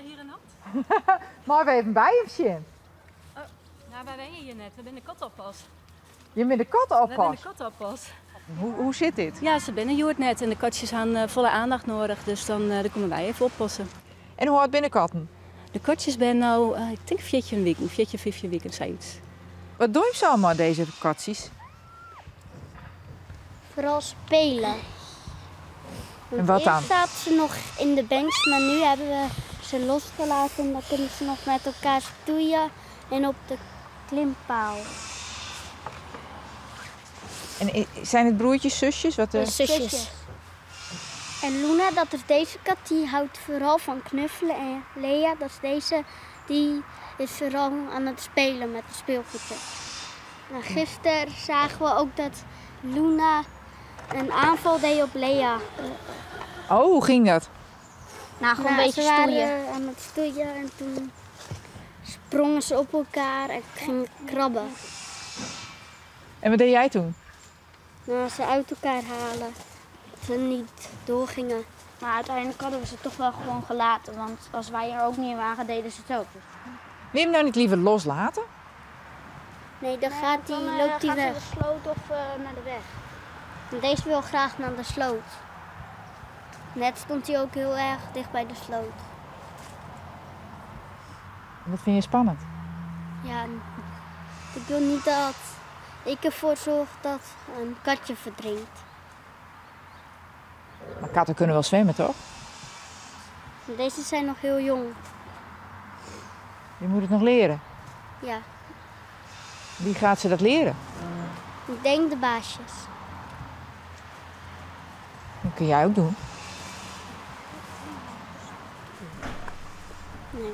hier een hand? Maar we hebben bij hem zien. Oh, nou, wij zijn hier net. We zijn de katoppas. Je bent de kat We zijn oppas. de katoppas. Hoe zit dit? Ja, ze binnen joert net en de katjes hebben volle aandacht nodig. Dus dan komen wij even oppassen. En hoe hard binnen katten? De katjes ben nou, ik denk 14 weken, 14, 15 weken, zoiets. Wat doe je zo allemaal deze katjes? Vooral spelen. En wat dan? Eerst zaten ze nog in de bench, maar nu hebben we ze losgelaten en dan kunnen ze nog met elkaar stoeien en op de klimpaal. En zijn het broertjes, zusjes? Wat, Zusjes. En Luna, dat is deze kat, die houdt vooral van knuffelen. En Lea, dat is deze, die is vooral aan het spelen met de speelgoeden. Nou, gisteren zagen we ook dat Luna een aanval deed op Lea. Oh, hoe ging dat? Nou, gewoon een beetje stoeien. Aan het stoeien en toen sprongen ze op elkaar en gingen krabben. En wat deed jij toen? Nou, ze uit elkaar halen. Dat ze niet doorgingen. Maar uiteindelijk hadden we ze toch wel gewoon gelaten. Want als wij er ook niet in waren, deden ze het ook. Wil je hem nou niet liever loslaten? Nee, dan loopt hij gaat weg. naar de sloot of naar de weg. En deze wil graag naar de sloot. Net stond hij ook heel erg dicht bij de sloot. Wat vind je spannend? Ja, ik wil niet dat ik ervoor zorg dat een katje verdrinkt. Maar katten kunnen wel zwemmen, toch? Deze zijn nog heel jong. Je moet het nog leren. Ja, Wie gaat ze dat leren? ik denk de baasjes. Dat kun jij ook doen. Nee.